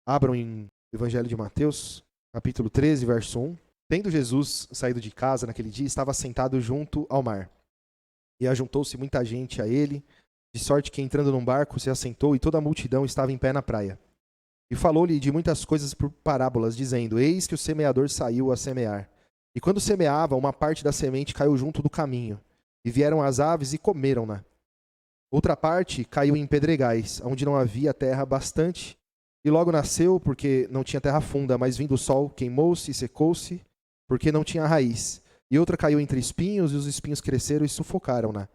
Abram em Evangelho de Mateus, capítulo 13, verso 1. Tendo Jesus saído de casa naquele dia, estava sentado junto ao mar. E ajuntou-se muita gente a ele, de sorte que entrando num barco se assentou e toda a multidão estava em pé na praia. E falou-lhe de muitas coisas por parábolas, dizendo: Eis que o semeador saiu a semear. E quando semeava, uma parte da semente caiu junto do caminho, e vieram as aves e comeram-na. Outra parte caiu em pedregais, onde não havia terra bastante, e logo nasceu, porque não tinha terra funda, mas vindo o sol, queimou-se e secou-se, porque não tinha raiz. E outra caiu entre espinhos, e os espinhos cresceram e sufocaram-na.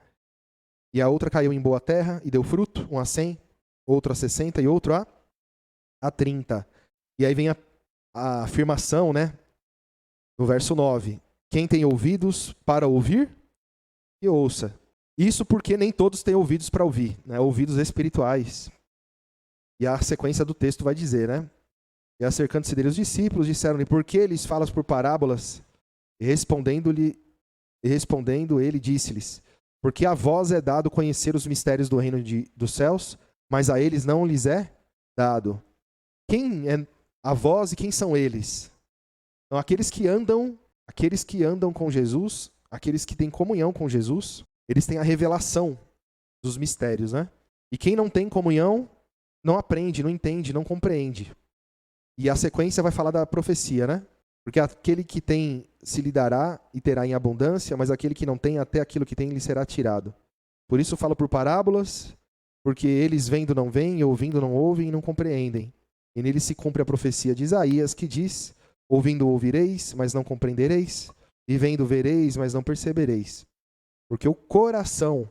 E a outra caiu em boa terra, e deu fruto, um a 100, outro a 60, e outro a 30. E aí vem a afirmação, né? No verso 9. Quem tem ouvidos para ouvir, que ouça. Isso porque nem todos têm ouvidos para ouvir, né? Ouvidos espirituais. E a sequência do texto vai dizer, né? E acercando-se dele os discípulos, disseram-lhe: Por que lhes falas por parábolas? E respondendo, ele disse-lhes: Porque a vós é dado conhecer os mistérios do reino dos céus, mas a eles não lhes é dado. Quem é a vós e quem são eles? Então, aqueles que andam com Jesus, aqueles que têm comunhão com Jesus, eles têm a revelação dos mistérios, né? E quem não tem comunhão, não aprende, não entende, não compreende. E a sequência vai falar da profecia, né? Porque aquele que tem se lhe dará e terá em abundância, mas aquele que não tem, até aquilo que tem lhe será tirado. Por isso falo por parábolas, porque eles vendo não veem, ouvindo não ouvem e não compreendem. E nele se cumpre a profecia de Isaías, que diz: Ouvindo ouvireis, mas não compreendereis, e vendo vereis, mas não percebereis. Porque o coração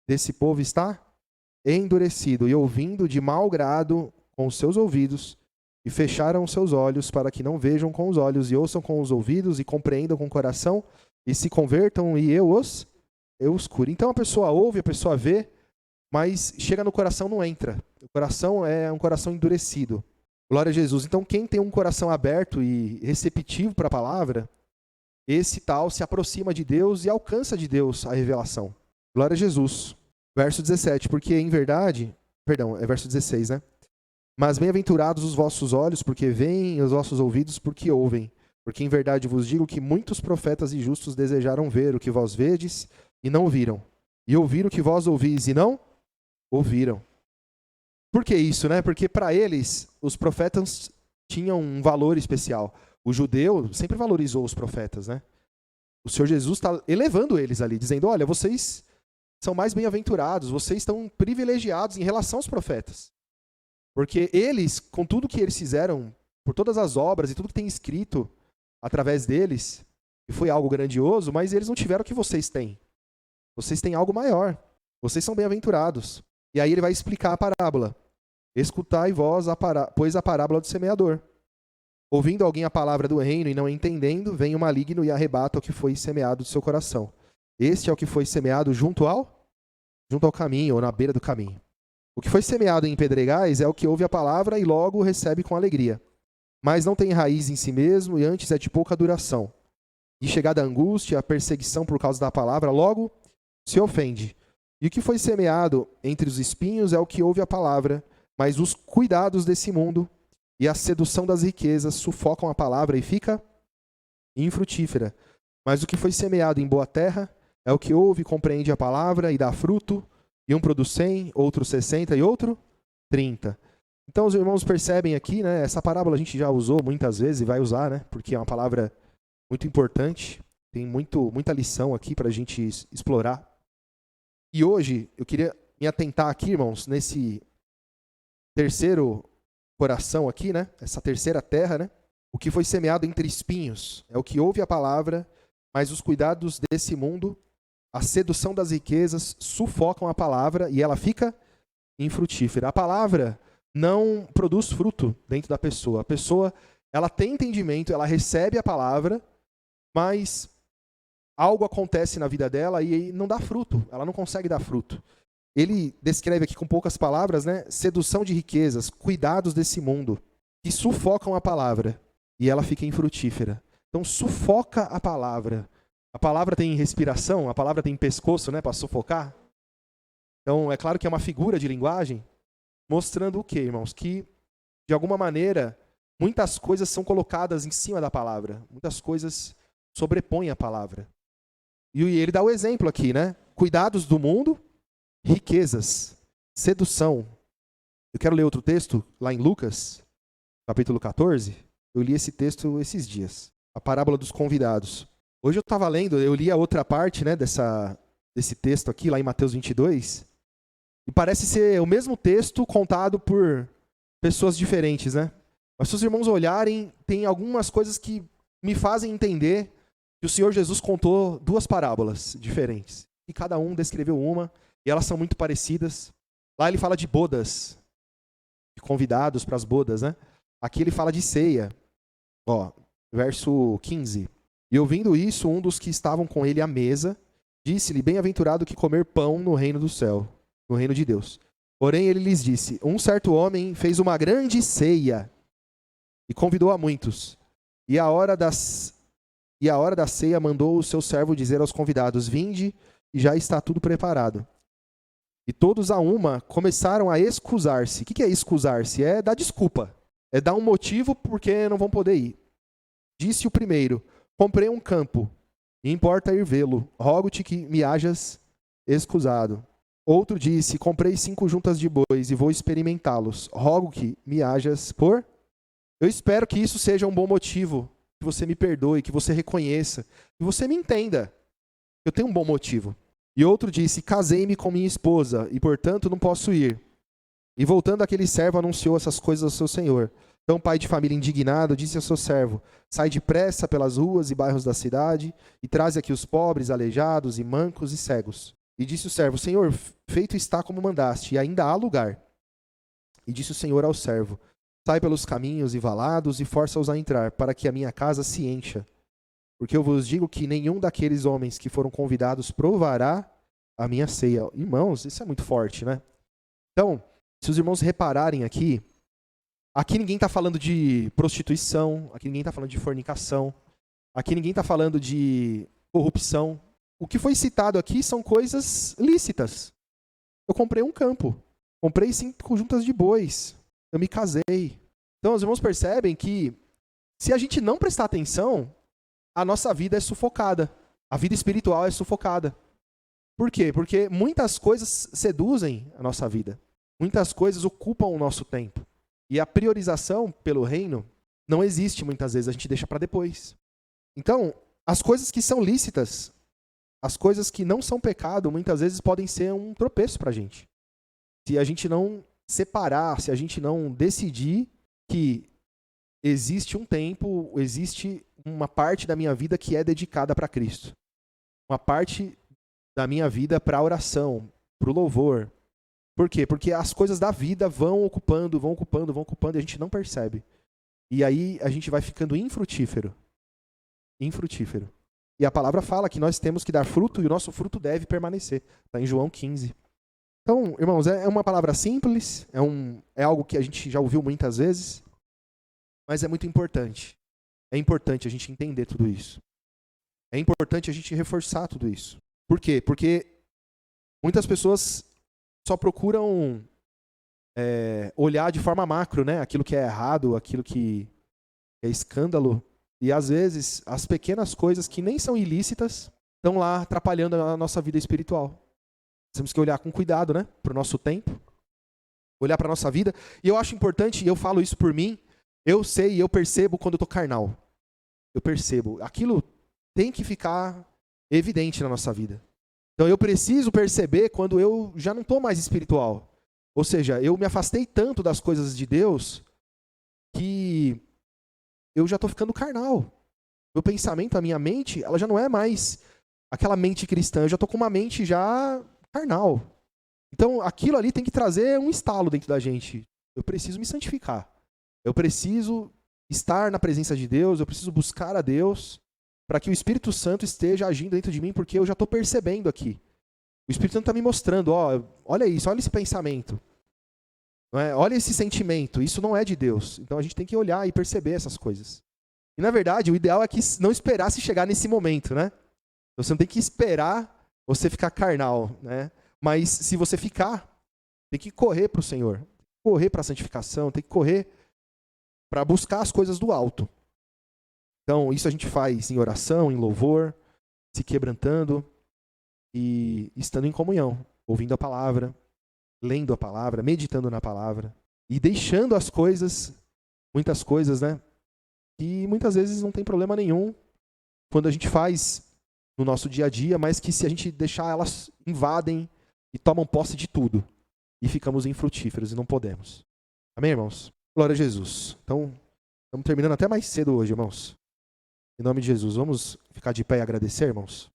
desse povo está endurecido, e ouvindo de mau grado com os seus ouvidos, e fecharam os seus olhos para que não vejam com os olhos, e ouçam com os ouvidos, e compreendam com o coração, e se convertam, e eu os cure. Então a pessoa ouve, a pessoa vê, mas chega no coração, não entra. O coração é um coração endurecido. Glória a Jesus. Então quem tem um coração aberto e receptivo para a palavra, esse tal se aproxima de Deus e alcança de Deus a revelação. Glória a Jesus. Verso 17, porque em verdade, perdão, é verso 16, né? Mas bem-aventurados os vossos olhos, porque veem, e os vossos ouvidos, porque ouvem. Porque em verdade vos digo que muitos profetas e justos desejaram ver o que vós vedes e não viram, e ouvir o que vós ouvis e não ouviram. Por que isso, né? Porque para eles, os profetas tinham um valor especial. O judeu sempre valorizou os profetas, né? O Senhor Jesus está elevando eles ali, dizendo: olha, vocês são mais bem-aventurados, vocês estão privilegiados em relação aos profetas. Porque eles, com tudo que eles fizeram, por todas as obras e tudo que tem escrito através deles, e foi algo grandioso, mas eles não tiveram o que vocês têm. Vocês têm algo maior. Vocês são bem-aventurados. E aí ele vai explicar a parábola. Escutai vós, pois a parábola do semeador. Ouvindo alguém a palavra do reino e não entendendo, vem o maligno e arrebata o que foi semeado do seu coração. Este é o que foi semeado junto ao caminho, ou na beira do caminho. O que foi semeado em pedregais é o que ouve a palavra e logo recebe com alegria. Mas não tem raiz em si mesmo e antes é de pouca duração. E chegada a angústia, a perseguição por causa da palavra, logo se ofende. E o que foi semeado entre os espinhos é o que ouve a palavra, mas os cuidados desse mundo e a sedução das riquezas sufocam a palavra e fica infrutífera. Mas o que foi semeado em boa terra é o que ouve e compreende a palavra e dá fruto, e um produz 100, outro 60 e outro 30. Então os irmãos percebem aqui, né, essa parábola a gente já usou muitas vezes e vai usar, né, porque é uma palavra muito importante, tem muita lição aqui para a gente explorar. E hoje eu queria me atentar aqui, irmãos, nesse terceiro coração aqui, né, essa terceira terra, né, o que foi semeado entre espinhos é o que ouve a palavra, mas os cuidados desse mundo, a sedução das riquezas sufocam a palavra e ela fica infrutífera. A palavra não produz fruto dentro da pessoa. A pessoa, ela tem entendimento, ela recebe a palavra, mas algo acontece na vida dela e não dá fruto. Ela não consegue dar fruto. Ele descreve aqui com poucas palavras, né? Sedução de riquezas, cuidados desse mundo, que sufocam a palavra e ela fica infrutífera. Então sufoca a palavra. A palavra tem respiração, a palavra tem pescoço, né, para sufocar. Então é claro que é uma figura de linguagem mostrando o quê, irmãos? Que de alguma maneira, muitas coisas são colocadas em cima da palavra. Muitas coisas sobrepõem a palavra. E ele dá o exemplo aqui, né? Cuidados do mundo, riquezas, sedução. Eu quero ler outro texto, lá em Lucas, capítulo 14. Eu li esse texto esses dias. A parábola dos convidados. Hoje eu estava lendo, eu li a outra parte, né, desse texto aqui, lá em Mateus 22. E parece ser o mesmo texto contado por pessoas diferentes, né? Mas se os irmãos olharem, tem algumas coisas que me fazem entender que o Senhor Jesus contou duas parábolas diferentes. E cada um descreveu uma, e elas são muito parecidas. Lá ele fala de bodas, de convidados para as bodas, né? Aqui ele fala de ceia. Ó, verso 15. E ouvindo isso, um dos que estavam com ele à mesa, disse-lhe, bem-aventurado que comer pão no reino do céu, no reino de Deus. Porém ele lhes disse, um certo homem fez uma grande ceia e convidou a muitos. E a hora da ceia mandou o seu servo dizer aos convidados, vinde e já está tudo preparado. E todos a uma começaram a excusar-se. O que é excusar-se? É dar desculpa. É dar um motivo porque não vão poder ir. Disse o primeiro, comprei um campo, e importa ir vê-lo. Rogo-te que me hajas excusado. Outro disse, comprei 5 juntas de bois e vou experimentá-los. Rogo que me hajas por... Eu espero que isso seja um bom motivo, que você me perdoe, que você reconheça, que você me entenda. Eu tenho um bom motivo. E outro disse, casei-me com minha esposa, e portanto não posso ir. E voltando aquele servo anunciou essas coisas ao seu senhor. Então o pai de família indignado disse ao seu servo, sai depressa pelas ruas e bairros da cidade, e traze aqui os pobres, aleijados, e mancos e cegos. E disse o servo, Senhor, feito está como mandaste, e ainda há lugar. E disse o Senhor ao servo, sai pelos caminhos e valados, e força-os a entrar, para que a minha casa se encha. Porque eu vos digo que nenhum daqueles homens que foram convidados provará a minha ceia. Irmãos, isso é muito forte, né? Então, se os irmãos repararem aqui ninguém está falando de prostituição, aqui ninguém está falando de fornicação, aqui ninguém está falando de corrupção. O que foi citado aqui são coisas lícitas. Eu comprei um campo, comprei 5 juntas de bois, eu me casei. Então os irmãos percebem que se a gente não prestar atenção, a nossa vida é sufocada. A vida espiritual é sufocada. Por quê? Porque muitas coisas seduzem a nossa vida. Muitas coisas ocupam o nosso tempo. E a priorização pelo reino não existe muitas vezes, a gente deixa para depois. Então, as coisas que são lícitas, as coisas que não são pecado, muitas vezes podem ser um tropeço para a gente. Se a gente não separar, se a gente não decidir que existe um tempo, existe uma parte da minha vida que é dedicada para Cristo. Uma parte da minha vida para a oração, para o louvor. Por quê? Porque as coisas da vida vão ocupando, e a gente não percebe. E aí a gente vai ficando infrutífero. Infrutífero. E a palavra fala que nós temos que dar fruto e o nosso fruto deve permanecer. Está em João 15. Então, irmãos, é uma palavra simples, é algo que a gente já ouviu muitas vezes, mas é muito importante. É importante a gente entender tudo isso. É importante a gente reforçar tudo isso. Por quê? Porque muitas pessoas só procuram olhar de forma macro, né? Aquilo que é errado, aquilo que é escândalo. E às vezes as pequenas coisas que nem são ilícitas estão lá atrapalhando a nossa vida espiritual. Temos que olhar com cuidado, né? Para o nosso tempo. Olhar para a nossa vida. E eu acho importante, e eu falo isso por mim, eu sei, eu percebo quando eu estou carnal. Eu percebo. Aquilo tem que ficar evidente na nossa vida. Então eu preciso perceber quando eu já não estou mais espiritual. Ou seja, eu me afastei tanto das coisas de Deus que eu já estou ficando carnal. Meu pensamento, a minha mente, ela já não é mais aquela mente cristã. Eu já estou com uma mente já carnal. Então aquilo ali tem que trazer um estalo dentro da gente. Eu preciso me santificar. Eu preciso estar na presença de Deus. Eu preciso buscar a Deus para que o Espírito Santo esteja agindo dentro de mim, porque eu já estou percebendo aqui. O Espírito Santo está me mostrando, olha isso, olha esse pensamento. Não é? Olha esse sentimento, isso não é de Deus. Então a gente tem que olhar e perceber essas coisas. E na verdade, o ideal é que não esperasse chegar nesse momento, né? Você não tem que esperar você ficar carnal, né? Mas se você ficar, tem que correr para o Senhor. Correr para a santificação, tem que correr para buscar as coisas do alto. Então, isso a gente faz em oração, em louvor, se quebrantando e estando em comunhão, ouvindo a palavra, lendo a palavra, meditando na palavra e deixando as coisas, muitas coisas, né? Que muitas vezes não tem problema nenhum quando a gente faz no nosso dia a dia, mas que se a gente deixar, elas invadem e tomam posse de tudo e ficamos infrutíferos e não podemos. Amém, irmãos? Glória a Jesus. Então, estamos terminando até mais cedo hoje, irmãos. Em nome de Jesus, vamos ficar de pé e agradecer, irmãos?